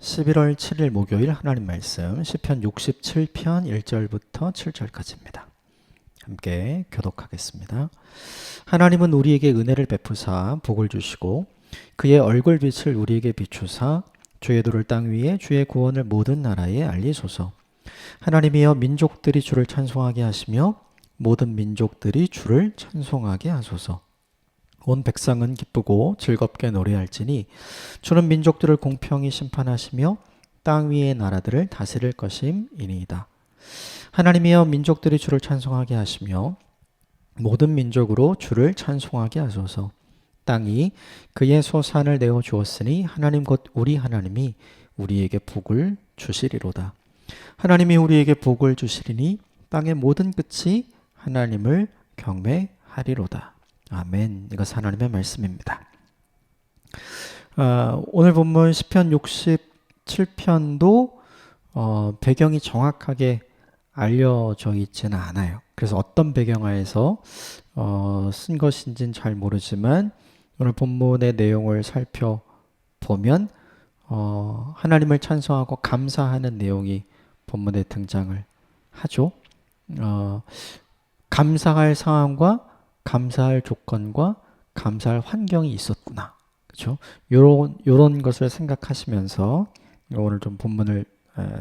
11월 7일 목요일 하나님 말씀 시편 67편 1절부터 7절까지입니다. 함께 교독하겠습니다. 하나님은 우리에게 은혜를 베푸사 복을 주시고 그의 얼굴빛을 우리에게 비추사 주의 도를 땅 위에 주의 구원을 모든 나라에 알리소서. 하나님이여 민족들이 주를 찬송하게 하시며 모든 민족들이 주를 찬송하게 하소서. 온 백성은 기쁘고 즐겁게 노래할지니 주는 민족들을 공평히 심판하시며 땅 위의 나라들을 다스릴 것임이니이다. 하나님이여 민족들이 주를 찬송하게 하시며 모든 민족으로 주를 찬송하게 하소서. 땅이 그의 소산을 내어 주었으니 하나님 곧 우리 하나님이 우리에게 복을 주시리로다. 하나님이 우리에게 복을 주시리니 땅의 모든 끝이 하나님을 경배하리로다. 아멘. 이것은 하나님의 말씀입니다. 오늘 본문 시편 67편도 배경이 정확하게 알려져 있지는 않아요. 그래서 어떤 배경하에서 쓴 것인지는 잘 모르지만 오늘 본문의 내용을 살펴보면 하나님을 찬송하고 감사하는 내용이 본문에 등장을 하죠. 감사할 상황과 감사할 조건과 감사할 환경이 있었구나. 그렇죠? 요런 것을 생각하시면서 오늘 좀 본문을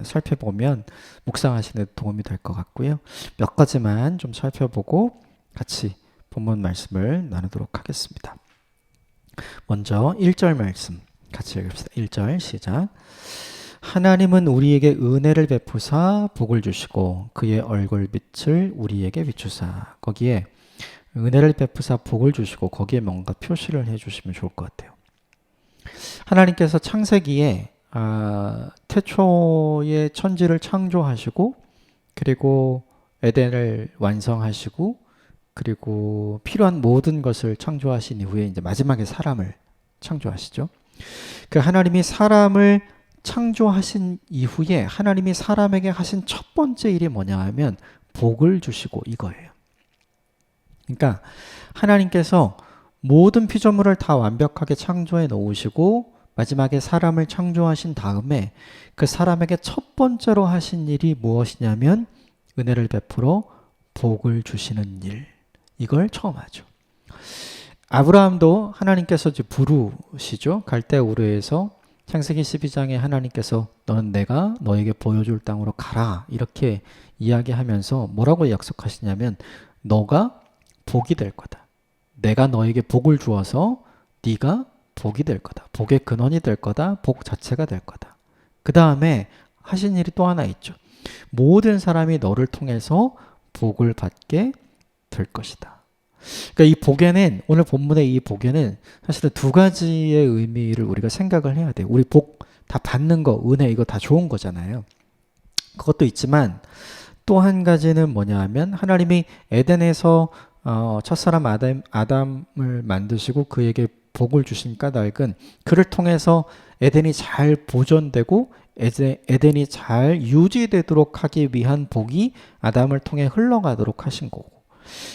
살펴보면 묵상하시는 데 도움이 될 것 같고요. 몇 가지만 좀 살펴보고 같이 본문 말씀을 나누도록 하겠습니다. 먼저 1절 말씀 같이 읽읍시다. 1절 시작. 하나님은 우리에게 은혜를 베푸사 복을 주시고 그의 얼굴빛을 우리에게 비추사. 거기에 은혜를 베푸사 복을 주시고 거기에 뭔가 표시를 해주시면 좋을 것 같아요. 하나님께서 창세기에 태초에 천지를 창조하시고 그리고 에덴을 완성하시고 그리고 필요한 모든 것을 창조하신 이후에 이제 마지막에 사람을 창조하시죠. 그 하나님이 사람을 창조하신 이후에 하나님이 사람에게 하신 첫 번째 일이 뭐냐 하면 복을 주시고 이거예요. 그러니까 하나님께서 모든 피조물을 다 완벽하게 창조해 놓으시고 마지막에 사람을 창조하신 다음에 그 사람에게 첫 번째로 하신 일이 무엇이냐면 은혜를 베풀어 복을 주시는 일. 이걸 처음 하죠. 아브라함도 하나님께서 이제 부르시죠. 갈대우르에서 창세기 12장에 하나님께서 너는 내가 너에게 보여줄 땅으로 가라 이렇게 이야기하면서 뭐라고 약속하시냐면 너가 복이 될 거다. 내가 너에게 복을 주어서 네가 복이 될 거다. 복의 근원이 될 거다. 복 자체가 될 거다. 그 다음에 하신 일이 또 하나 있죠. 모든 사람이 너를 통해서 복을 받게 될 것이다. 그러니까 이 복에는 오늘 본문의 이 복에는 사실은 두 가지의 의미를 우리가 생각을 해야 돼요. 우리 복 다 받는 거, 은혜 이거 다 좋은 거잖아요. 그것도 있지만 또 한 가지는 뭐냐 하면 하나님이 에덴에서 첫사람 아담을 만드시고 그에게 복을 주신 까닭은 그를 통해서 에덴이 잘 보존되고 에덴이 잘 유지되도록 하기 위한 복이 아담을 통해 흘러가도록 하신 거고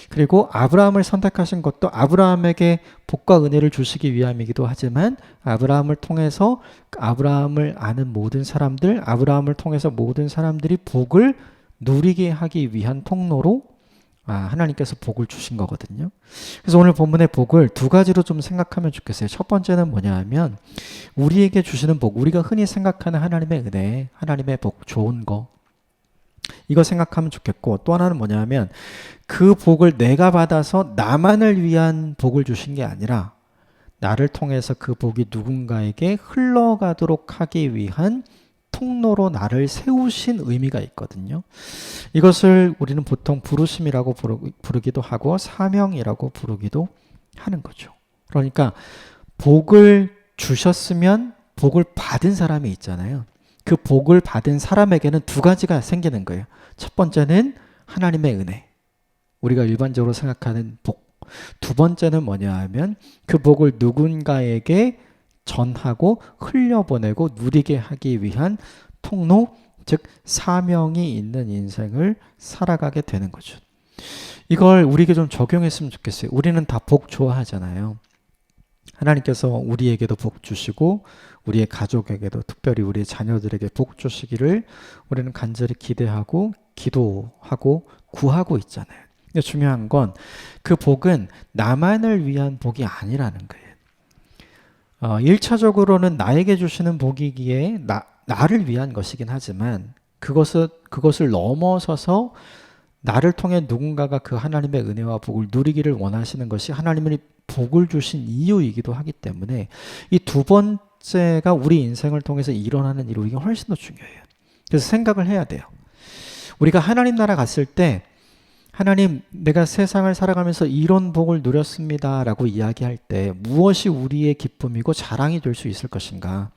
그리고 아브라함을 선택하신 것도 아브라함에게 복과 은혜를 주시기 위함이기도 하지만 아브라함을 통해서 아브라함을 아는 모든 사람들, 아브라함을 통해서 모든 사람들이 복을 누리게 하기 위한 통로로 하나님께서 복을 주신 거거든요. 그래서 오늘 본문의 복을 두 가지로 좀 생각하면 좋겠어요. 첫 번째는 뭐냐 하면 우리에게 주시는 복, 우리가 흔히 생각하는 하나님의 은혜, 하나님의 복, 좋은 거 이거 생각하면 좋겠고 또 하나는 뭐냐 하면 그 복을 내가 받아서 나만을 위한 복을 주신 게 아니라 나를 통해서 그 복이 누군가에게 흘러가도록 하기 위한 통로로 나를 세우신 의미가 있거든요. 이것을 우리는 보통 부르심이라고 부르기도 하고 사명이라고 부르기도 하는 거죠. 그러니까 복을 주셨으면 복을 받은 사람이 있잖아요. 그 복을 받은 사람에게는 두 가지가 생기는 거예요. 첫 번째는 하나님의 은혜. 우리가 일반적으로 생각하는 복. 두 번째는 뭐냐 하면 그 복을 누군가에게 전하고 흘려보내고 누리게 하기 위한 통로, 즉 사명이 있는 인생을 살아가게 되는 거죠. 이걸 우리에게 좀 적용했으면 좋겠어요. 우리는 다 복 좋아하잖아요. 하나님께서 우리에게도 복 주시고 우리의 가족에게도 특별히 우리의 자녀들에게 복 주시기를 우리는 간절히 기대하고 기도하고 구하고 있잖아요. 근데 중요한 건 그 복은 나만을 위한 복이 아니라는 거예요. 1차적으로는 나에게 주시는 복이기에 나를 위한 것이긴 하지만 그것을 넘어서서 나를 통해 누군가가 그 하나님의 은혜와 복을 누리기를 원하시는 것이 하나님이 복을 주신 이유이기도 하기 때문에 이 두 번째가 우리 인생을 통해서 일어나는 일로 이게 훨씬 더 중요해요. 그래서 생각을 해야 돼요. 우리가 하나님 나라 갔을 때 하나님, 내가 세상을 살아가면서 이런 복을 누렸습니다 라고 이야기할 때 무엇이 우리의 기쁨이고 자랑이 될 수 있을 것인가?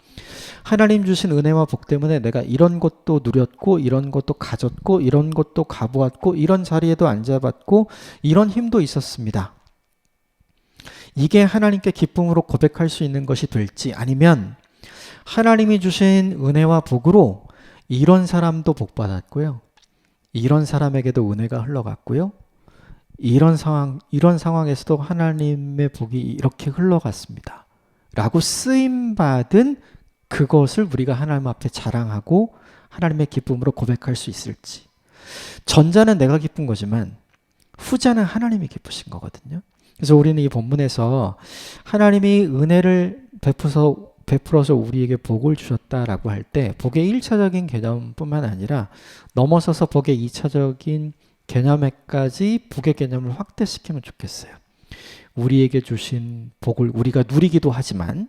하나님 주신 은혜와 복 때문에 내가 이런 것도 누렸고 이런 것도 가졌고 이런 것도 가보았고 이런 자리에도 앉아봤고 이런 힘도 있었습니다. 이게 하나님께 기쁨으로 고백할 수 있는 것이 될지, 아니면 하나님이 주신 은혜와 복으로 이런 사람도 복 받았고요, 이런 사람에게도 은혜가 흘러갔고요, 이런 상황에서도 하나님의 복이 이렇게 흘러갔습니다 라고 쓰임받은 그것을 우리가 하나님 앞에 자랑하고 하나님의 기쁨으로 고백할 수 있을지. 전자는 내가 기쁜 거지만 후자는 하나님이 기쁘신 거거든요. 그래서 우리는 이 본문에서 하나님이 은혜를 베풀어서 우리에게 복을 주셨다라고 할 때 복의 1차적인 개념뿐만 아니라 넘어서서 복의 2차적인 개념에까지 복의 개념을 확대시키면 좋겠어요. 우리에게 주신 복을 우리가 누리기도 하지만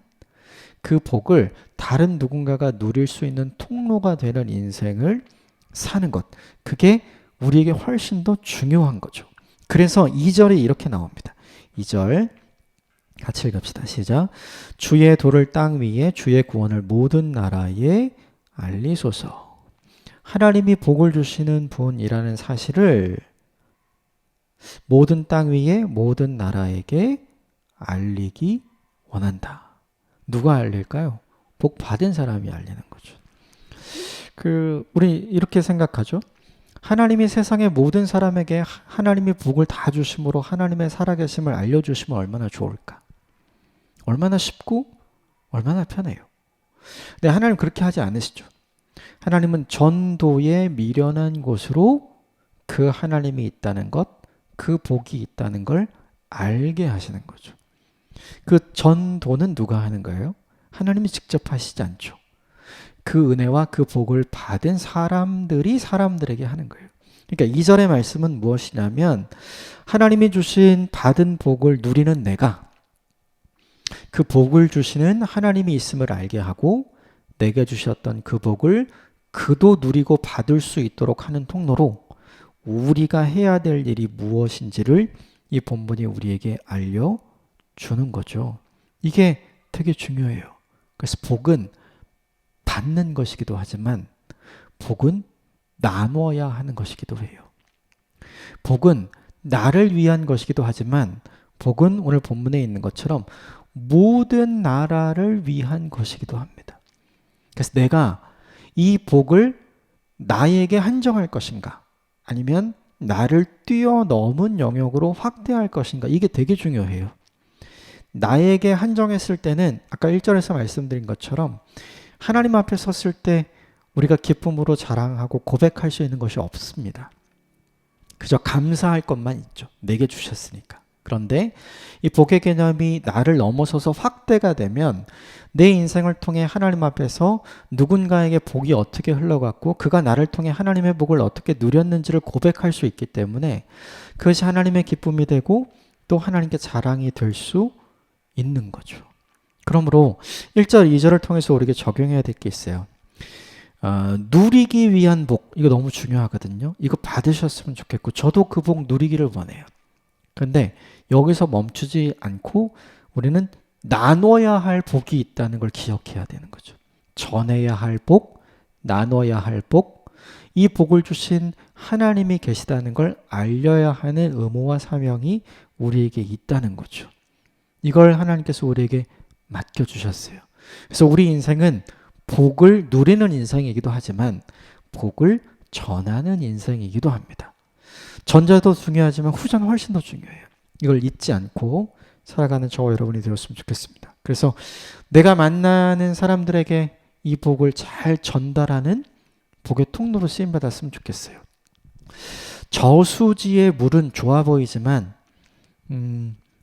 그 복을 다른 누군가가 누릴 수 있는 통로가 되는 인생을 사는 것, 그게 우리에게 훨씬 더 중요한 거죠. 그래서 2절이 이렇게 나옵니다. 2절 같이 읽읍시다. 시작. 주의 도를 땅 위에 주의 구원을 모든 나라에 알리소서. 하나님이 복을 주시는 분이라는 사실을 모든 땅 위에 모든 나라에게 알리기 원한다. 누가 알릴까요? 복 받은 사람이 알리는 거죠. 우리 이렇게 생각하죠. 하나님이 세상의 모든 사람에게 하나님이 복을 다 주심으로 하나님의 살아계심을 알려주시면 얼마나 좋을까? 얼마나 쉽고 얼마나 편해요. 근데 하나님 그렇게 하지 않으시죠. 하나님은 전도에 미련한 곳으로 그 하나님이 있다는 것, 그 복이 있다는 걸 알게 하시는 거죠. 그 전도는 누가 하는 거예요? 하나님이 직접 하시지 않죠. 그 은혜와 그 복을 받은 사람들이 사람들에게 하는 거예요. 그러니까 2절의 말씀은 무엇이냐면 하나님이 주신 받은 복을 누리는 내가 그 복을 주시는 하나님이 있음을 알게 하고 내게 주셨던 그 복을 그도 누리고 받을 수 있도록 하는 통로로 우리가 해야 될 일이 무엇인지를 이 본문이 우리에게 알려주는 거죠. 이게 되게 중요해요. 그래서 복은 받는 것이기도 하지만 복은 나눠야 하는 것이기도 해요. 복은 나를 위한 것이기도 하지만 복은 오늘 본문에 있는 것처럼 모든 나라를 위한 것이기도 합니다. 그래서 내가 이 복을 나에게 한정할 것인가 아니면 나를 뛰어넘은 영역으로 확대할 것인가, 이게 되게 중요해요. 나에게 한정했을 때는 아까 1절에서 말씀드린 것처럼 하나님 앞에 섰을 때 우리가 기쁨으로 자랑하고 고백할 수 있는 것이 없습니다. 그저 감사할 것만 있죠. 내게 주셨으니까. 그런데 이 복의 개념이 나를 넘어서서 확대가 되면 내 인생을 통해 하나님 앞에서 누군가에게 복이 어떻게 흘러갔고 그가 나를 통해 하나님의 복을 어떻게 누렸는지를 고백할 수 있기 때문에 그것이 하나님의 기쁨이 되고 또 하나님께 자랑이 될 수 있는 거죠. 그러므로 1절, 2절을 통해서 우리에게 적용해야 될 게 있어요. 누리기 위한 복, 이거 너무 중요하거든요. 이거 받으셨으면 좋겠고 저도 그 복 누리기를 원해요. 그런데 여기서 멈추지 않고 우리는 나눠야 할 복이 있다는 걸 기억해야 되는 거죠. 전해야 할 복, 나눠야 할 복, 이 복을 주신 하나님이 계시다는 걸 알려야 하는 의무와 사명이 우리에게 있다는 거죠. 이걸 하나님께서 우리에게 맡겨주셨어요. 그래서 우리 인생은 복을 누리는 인생이기도 하지만 복을 전하는 인생이기도 합니다. 전자도 중요하지만 후자는 훨씬 더 중요해요. 이걸 잊지 않고 살아가는 저와 여러분이 되었으면 좋겠습니다. 그래서 내가 만나는 사람들에게 이 복을 잘 전달하는 복의 통로로 쓰임받았으면 좋겠어요. 저수지의 물은 좋아 보이지만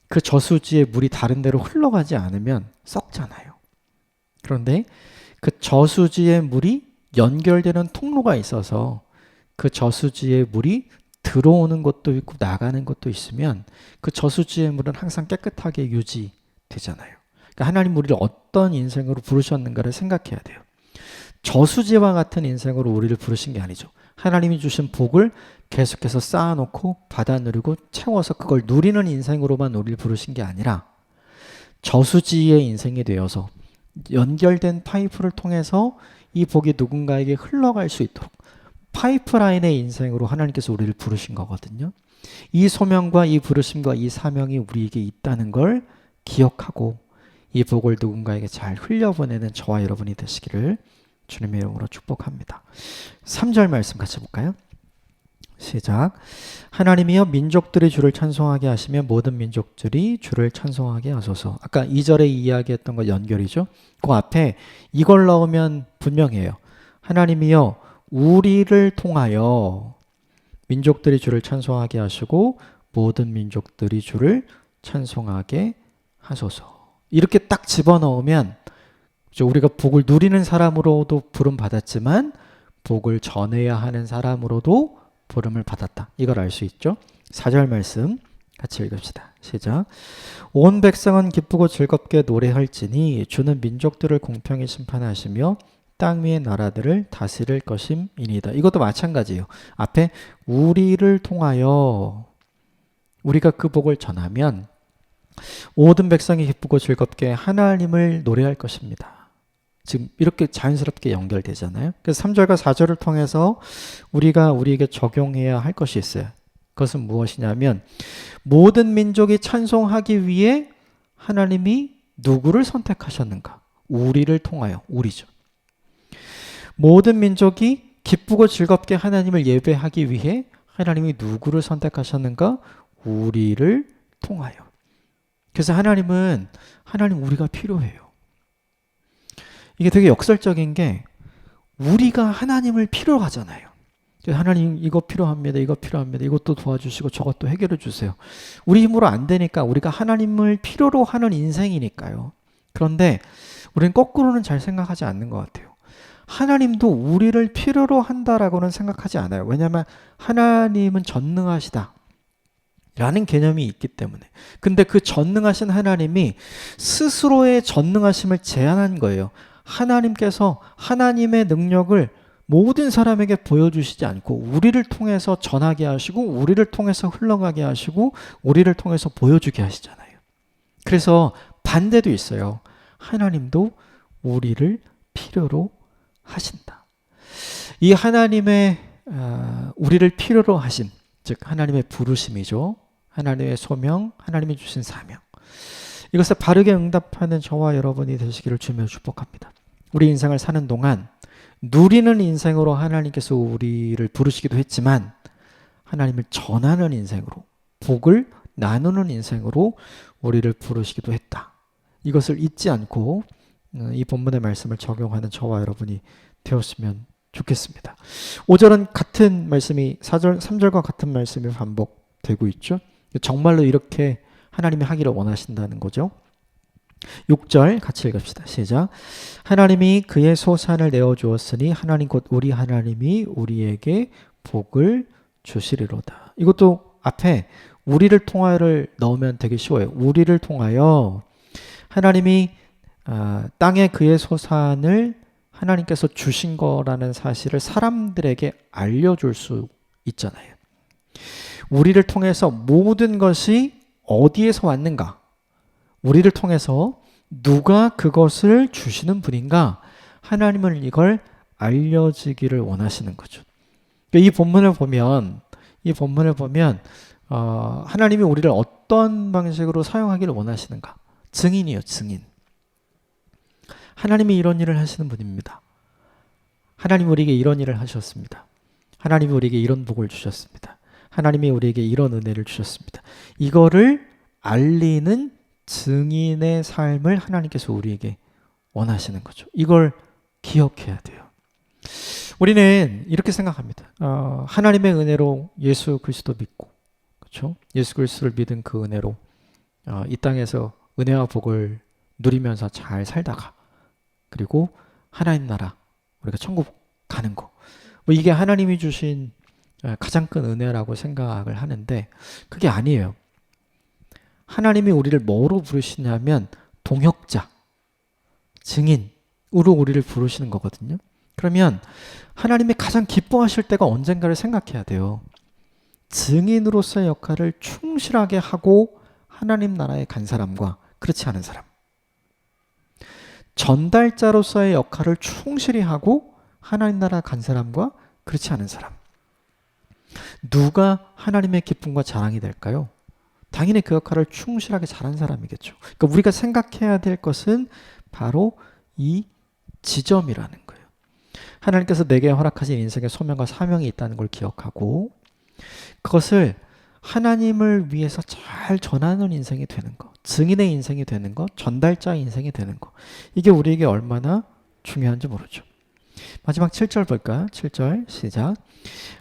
그 저수지의 물이 다른 데로 흘러가지 않으면 썩잖아요. 그런데 그 저수지의 물이 연결되는 통로가 있어서 그 저수지의 물이 들어오는 것도 있고 나가는 것도 있으면 그 저수지의 물은 항상 깨끗하게 유지되잖아요. 그러니까 하나님 우리를 어떤 인생으로 부르셨는가를 생각해야 돼요. 저수지와 같은 인생으로 우리를 부르신 게 아니죠. 하나님이 주신 복을 계속해서 쌓아놓고 받아 누리고 채워서 그걸 누리는 인생으로만 우리를 부르신 게 아니라 저수지의 인생이 되어서 연결된 파이프를 통해서 이 복이 누군가에게 흘러갈 수 있도록 파이프라인의 인생으로 하나님께서 우리를 부르신 거거든요. 이 소명과 이 부르심과 이 사명이 우리에게 있다는 걸 기억하고 이 복을 누군가에게 잘 흘려보내는 저와 여러분이 되시기를 주님의 이름으로 축복합니다. 3절 말씀 같이 볼까요? 시작. 하나님이여 민족들이 주를 찬송하게 하시며 모든 민족들이 주를 찬송하게 하소서. 아까 2절에 이야기했던 거 연결이죠. 그 앞에 이걸 넣으면 분명해요. 하나님이여 우리를 통하여 민족들이 주를 찬송하게 하시고 모든 민족들이 주를 찬송하게 하소서. 이렇게 딱 집어넣으면 우리가 복을 누리는 사람으로도 부름 받았지만 복을 전해야 하는 사람으로도 부름을 받았다. 이걸 알 수 있죠. 4절 말씀 같이 읽읍시다. 시작. 온 백성은 기쁘고 즐겁게 노래할지니 주는 민족들을 공평히 심판하시며 땅 위의 나라들을 다스릴 것임이니이다. 이것도 마찬가지예요. 앞에 우리를 통하여 우리가 그 복을 전하면 모든 백성이 기쁘고 즐겁게 하나님을 노래할 것입니다. 지금 이렇게 자연스럽게 연결되잖아요. 그래서 3절과 4절을 통해서 우리가 우리에게 적용해야 할 것이 있어요. 그것은 무엇이냐면 모든 민족이 찬송하기 위해 하나님이 누구를 선택하셨는가? 우리를 통하여, 우리죠. 모든 민족이 기쁘고 즐겁게 하나님을 예배하기 위해 하나님이 누구를 선택하셨는가? 우리를 통하여. 그래서 하나님 우리가 필요해요. 이게 되게 역설적인 게 우리가 하나님을 필요로 하잖아요. 하나님 이거 필요합니다. 이거 필요합니다. 이것도 도와주시고 저것도 해결해 주세요. 우리 힘으로 안 되니까 우리가 하나님을 필요로 하는 인생이니까요. 그런데 우리는 거꾸로는 잘 생각하지 않는 것 같아요. 하나님도 우리를 필요로 한다라고는 생각하지 않아요. 왜냐하면 하나님은 전능하시다 라는 개념이 있기 때문에. 근데 그 전능하신 하나님이 스스로의 전능하심을 제한한 거예요. 하나님께서 하나님의 능력을 모든 사람에게 보여주시지 않고 우리를 통해서 전하게 하시고 우리를 통해서 흘러가게 하시고 우리를 통해서 보여주게 하시잖아요. 그래서 반대도 있어요. 하나님도 우리를 필요로 하신다. 이 하나님의 우리를 필요로 하신, 즉 하나님의 부르심이죠. 하나님의 소명, 하나님이 주신 사명. 이것을 바르게 응답하는 저와 여러분이 되시기를 주며 축복합니다. 우리 인생을 사는 동안 누리는 인생으로 하나님께서 우리를 부르시기도 했지만 하나님을 전하는 인생으로, 복을 나누는 인생으로 우리를 부르시기도 했다. 이것을 잊지 않고 이 본문의 말씀을 적용하는 저와 여러분이 되었으면 좋겠습니다. 5절은 같은 말씀이 3절과 같은 말씀이 반복되고 있죠. 정말로 이렇게 하나님이 하기를 원하신다는 거죠. 6절 같이 읽읍시다. 시작. 하나님이 그의 소산을 내어주었으니 하나님 곧 우리 하나님이 우리에게 복을 주시리로다. 이것도 앞에 우리를 통하여를 넣으면 되게 쉬워요. 우리를 통하여 하나님이 땅에 그의 소산을 하나님께서 주신 거라는 사실을 사람들에게 알려줄 수 있잖아요. 우리를 통해서 모든 것이 어디에서 왔는가? 우리를 통해서 누가 그것을 주시는 분인가? 하나님은 이걸 알려지기를 원하시는 거죠. 이 본문을 보면 하나님이 우리를 어떤 방식으로 사용하기를 원하시는가? 증인이요, 증인. 하나님이 이런 일을 하시는 분입니다. 하나님이 우리에게 이런 일을 하셨습니다. 하나님이 우리에게 이런 복을 주셨습니다. 하나님이 우리에게 이런 은혜를 주셨습니다. 이거를 알리는 증인의 삶을 하나님께서 우리에게 원하시는 거죠. 이걸 기억해야 돼요. 우리는 이렇게 생각합니다. 하나님의 은혜로 예수 그리스도 믿고, 그렇죠? 예수 그리스도를 믿은 그 은혜로 이 땅에서 은혜와 복을 누리면서 잘 살다가, 그리고 하나님 나라, 우리가 천국 가는 거, 뭐 이게 하나님이 주신 가장 큰 은혜라고 생각을 하는데 그게 아니에요. 하나님이 우리를 뭐로 부르시냐면 동역자, 증인으로 우리를 부르시는 거거든요. 그러면 하나님이 가장 기뻐하실 때가 언젠가를 생각해야 돼요. 증인으로서의 역할을 충실하게 하고 하나님 나라에 간 사람과 그렇지 않은 사람, 전달자로서의 역할을 충실히 하고 하나님 나라 간 사람과 그렇지 않은 사람, 누가 하나님의 기쁨과 자랑이 될까요? 당연히 그 역할을 충실하게 잘한 사람이겠죠. 그러니까 우리가 생각해야 될 것은 바로 이 지점이라는 거예요. 하나님께서 내게 허락하신 인생의 소명과 사명이 있다는 걸 기억하고 그것을 하나님을 위해서 잘 전하는 인생이 되는 거, 증인의 인생이 되는 거, 전달자의 인생이 되는 거, 이게 우리에게 얼마나 중요한지 모르죠. 마지막 7절 볼까요? 7절 시작.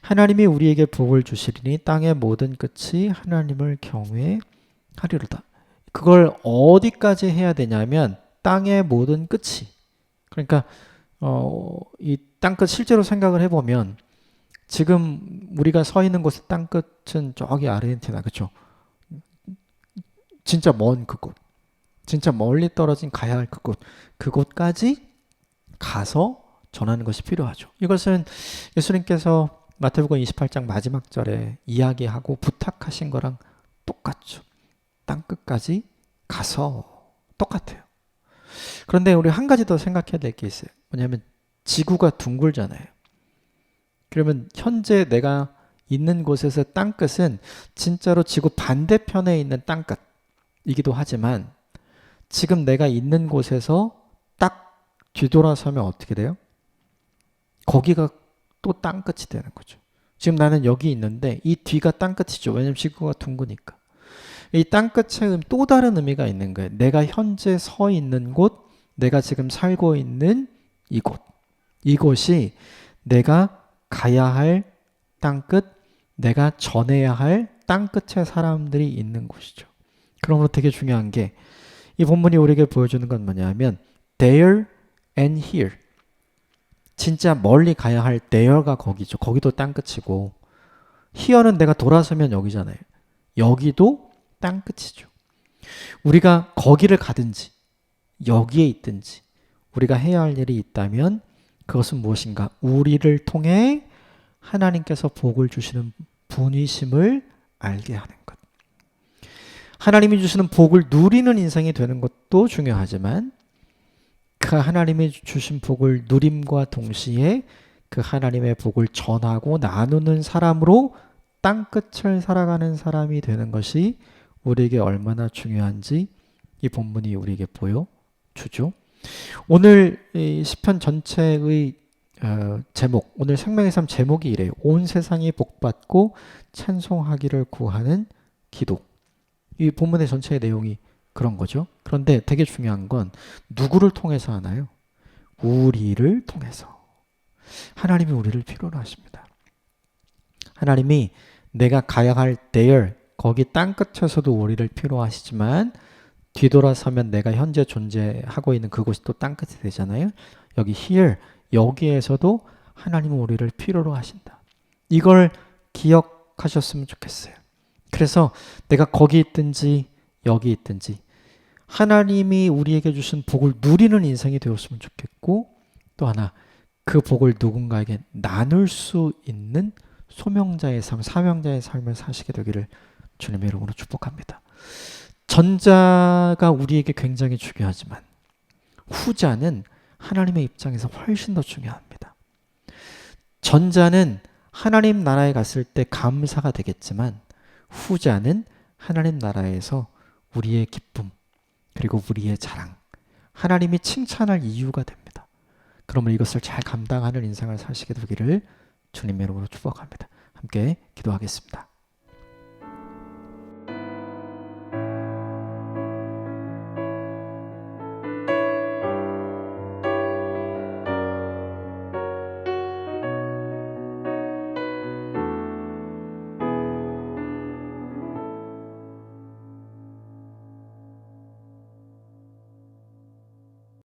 하나님이 우리에게 복을 주시리니 땅의 모든 끝이 하나님을 경외하리로다. 그걸 어디까지 해야 되냐면 땅의 모든 끝이, 그러니까 이 땅끝 실제로 생각을 해보면 지금 우리가 서 있는 곳의 땅끝은 저기 아르헨티나, 그렇죠? 진짜 먼 그곳, 진짜 멀리 떨어진 가야 할 그곳까지 가서 전하는 것이 필요하죠. 이것은 예수님께서 마태복음 28장 마지막 절에 이야기하고 부탁하신 거랑 똑같죠. 땅끝까지 가서 똑같아요. 그런데 우리 한 가지 더 생각해야 될 게 있어요. 뭐냐면 지구가 둥글잖아요. 그러면 현재 내가 있는 곳에서 땅끝은 진짜로 지구 반대편에 있는 땅끝이기도 하지만 지금 내가 있는 곳에서 딱 뒤돌아서면 어떻게 돼요? 거기가 또 땅끝이 되는 거죠. 지금 나는 여기 있는데 이 뒤가 땅끝이죠. 왜냐하면 지구가 둥그니까. 이 땅끝에 또 다른 의미가 있는 거예요. 내가 현재 서 있는 곳, 내가 지금 살고 있는 이곳, 이곳이 내가 가야 할 땅끝, 내가 전해야 할 땅끝의 사람들이 있는 곳이죠. 그러므로 되게 중요한 게 이 본문이 우리에게 보여주는 건 뭐냐면 there and here, 진짜 멀리 가야 할 there가 거기죠. 거기도 땅끝이고 here는 내가 돌아서면 여기잖아요. 여기도 땅끝이죠. 우리가 거기를 가든지 여기에 있든지 우리가 해야 할 일이 있다면 그것은 무엇인가? 우리를 통해 하나님께서 복을 주시는 분이심을 알게 하는 것. 하나님이 주시는 복을 누리는 인생이 되는 것도 중요하지만 그 하나님이 주신 복을 누림과 동시에 그 하나님의 복을 전하고 나누는 사람으로 땅끝을 살아가는 사람이 되는 것이 우리에게 얼마나 중요한지 이 본문이 우리에게 보여주죠. 오늘 이 시편 전체의 제목, 오늘 생명의 삶 제목이 이래요. 온 세상이 복받고 찬송하기를 구하는 기도. 이 본문의 전체의 내용이 그런 거죠. 그런데 되게 중요한 건 누구를 통해서 하나요? 우리를 통해서. 하나님이 우리를 필요로 하십니다. 하나님이 내가 가야 할 there, 거기 땅끝에서도 우리를 필요로 하시지만 뒤돌아서면 내가 현재 존재하고 있는 그곳이 또 땅끝이 되잖아요. 여기 here, 여기에서도 하나님은 우리를 필요로 하신다. 이걸 기억하셨으면 좋겠어요. 그래서 내가 거기 있든지 여기 있든지 하나님이 우리에게 주신 복을 누리는 인생이 되었으면 좋겠고 또 하나 그 복을 누군가에게 나눌 수 있는 소명자의 삶, 사명자의 삶을 사시게 되기를 주님의 이름으로 축복합니다. 전자가 우리에게 굉장히 중요하지만 후자는 하나님의 입장에서 훨씬 더 중요합니다. 전자는 하나님 나라에 갔을 때 감사가 되겠지만 후자는 하나님 나라에서 우리의 기쁨 그리고 우리의 자랑, 하나님이 칭찬할 이유가 됩니다. 그러면 이것을 잘 감당하는 인생을 사시게 되기를 주님의 이름으로 축복합니다. 함께 기도하겠습니다.